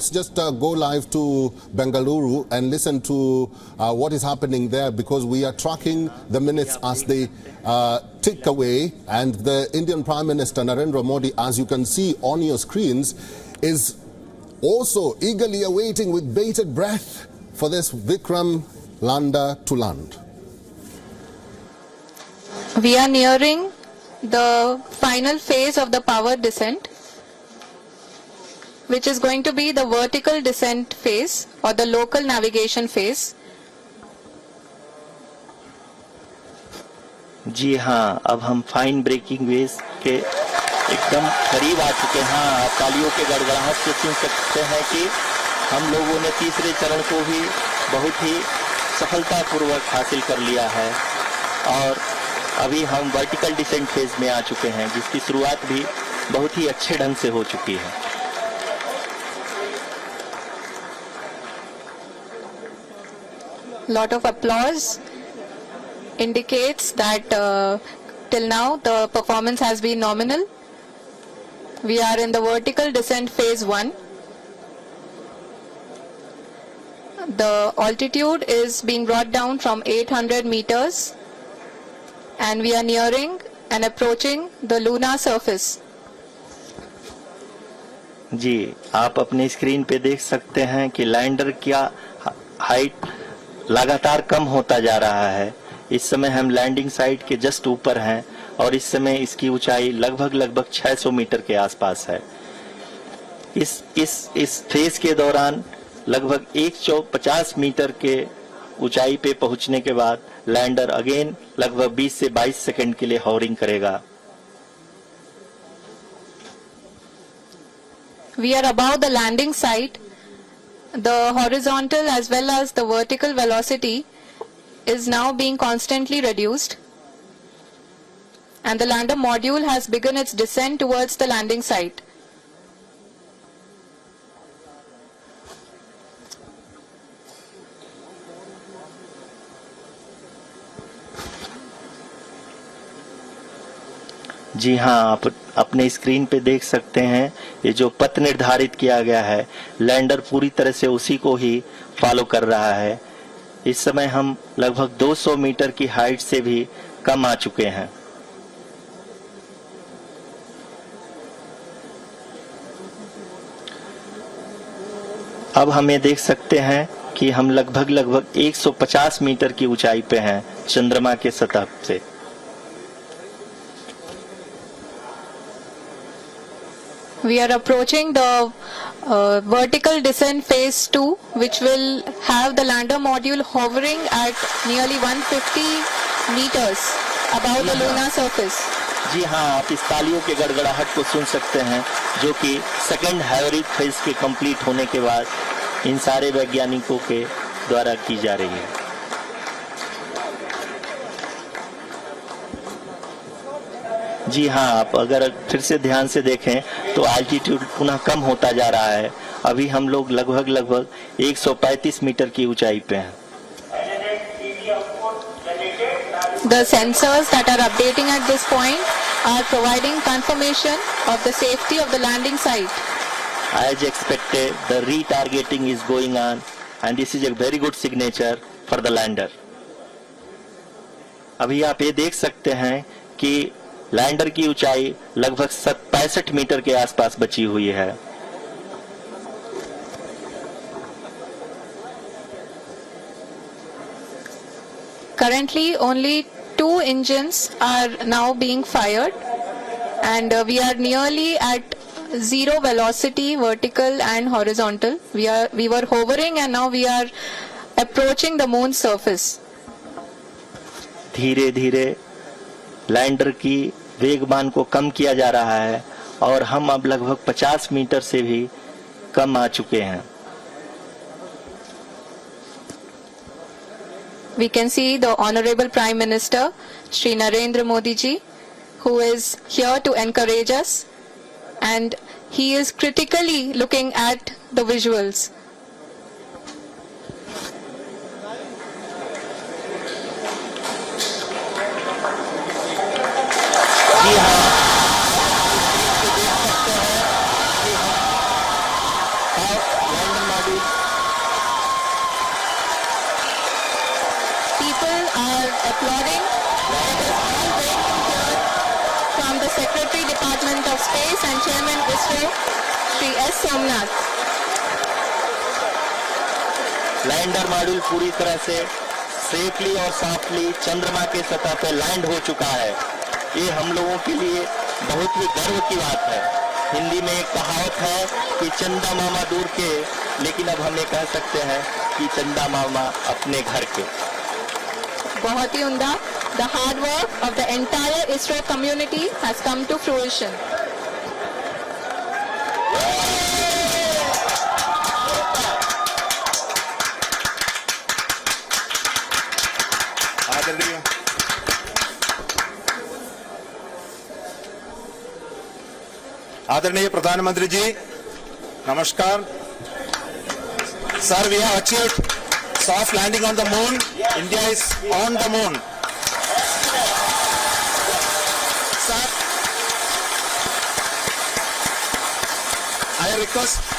let's just go live to Bengaluru and listen to what is happening there, because we are tracking the minutes as they tick away. And the Indian Prime Minister Narendra Modi, as you can see on your screens, is also eagerly awaiting with bated breath for this Vikram lander to land. We are nearing the final phase of the powered descent, which is going to be the vertical descent phase or the local navigation phase. जी हाँ, अब हम fine breaking veg के एकदम करीब आ चुके हैं। हाँ, तालियों के गड़गड़ाहट से सुन सकते हैं कि हम लोगों ने तीसरे चरण को भी बहुत ही सफलतापूर्वक हासिल कर लिया है और अभी हम वर्टिकल डिसेंट फेज में आ चुके हैं, जिसकी शुरुआत भी बहुत ही अच्छे ढंग से हो चुकी है। Lot of applause indicates that till now the performance has been nominal. We are in the vertical descent phase 1. The altitude is being brought down from 800 meters and we are nearing and approaching the lunar surface. जी, आप अपने screen पे देख सकते हैं कि lander का height लगातार कम होता जा रहा है। इस समय हम लैंडिंग साइट के जस्ट ऊपर हैं और इस समय इसकी ऊंचाई लगभग 600 मीटर के आसपास है। इस फेज के दौरान लगभग 150 मीटर के ऊंचाई पे पहुंचने के बाद लैंडर अगेन लगभग 20 से 22 सेकंड के लिए हॉवरिंग करेगा। We are above the landing site. The horizontal as well as the vertical velocity is now being constantly reduced, and the lander module has begun its descent towards the landing site. जी हाँ, आप अपने screen पे देख सकते हैं ये जो पथ निर्धारित किया गया है, लैंडर पूरी तरह से उसी को ही फॉलो कर रहा है। इस समय हम लगभग 200 मीटर की हाइट से भी कम आ चुके हैं। अब हम ये देख सकते हैं कि हम लगभग 150 मीटर की ऊंचाई पे हैं चंद्रमा के सतह से। We are approaching the vertical descent phase 2, which will have the lander module hovering at nearly 150 meters above the lunar surface. जी हाँ, आप इस तालियों के गड़गड़ाहट को सुन सकते हैं, जो कि सेकंड हैवरिक फेज के कंप्लीट होने के बाद इन सारे वैज्ञानिकों के द्वारा की जा रही है। जी हाँ, आप अगर फिर से ध्यान से देखें तो एल्टीट्यूड पुनः कम होता जा रहा है। अभी हम लोग लगभग 135 मीटर की ऊंचाई पे हैं। The sensors that are updating at this point are providing confirmation of the safety of the landing site. As expected, the retargeting is going on and this is a very good signature for the lander. अभी आप ये देख सकते हैं कि lander की ऊंचाई लगभग 65 मीटर के आसपास बची हुई है। Currently only 2 engines are now being fired and we are nearly at zero velocity, vertical and horizontal. We were hovering and now we are approaching the moon's surface. धीरे धीरे लैंडर की वेगमान को कम किया जा रहा है और हम अब लगभग 50 मीटर से भी कम आ चुके हैं। We can see the Honorable Prime Minister, Shri Narendra Modi ji, who is here to encourage us, and he is critically looking at the visuals. जी हाँ, lander module People are applauding. Let us all wait to hear from the Secretary Department of Space and Chairman ISRO, Shri S. Somnath. Lander module पूरी तरह से safely और softly चंद्रमा के सतह पे land हो चुका है। ये हम लोगों के लिए बहुत ही गर्व की बात है। हिंदी में एक कहावत है कि चंदा मामा दूर के, लेकिन अब हम ये कह सकते हैं कि चंदा मामा अपने घर के। बहुत ही उम्दा। The hard work of the entire ISRO community has come to fruition. आदरणीय प्रधानमंत्री जी, नमस्कार। Sir, we have achieved soft landing on the moon. India is on the moon. Sir, I request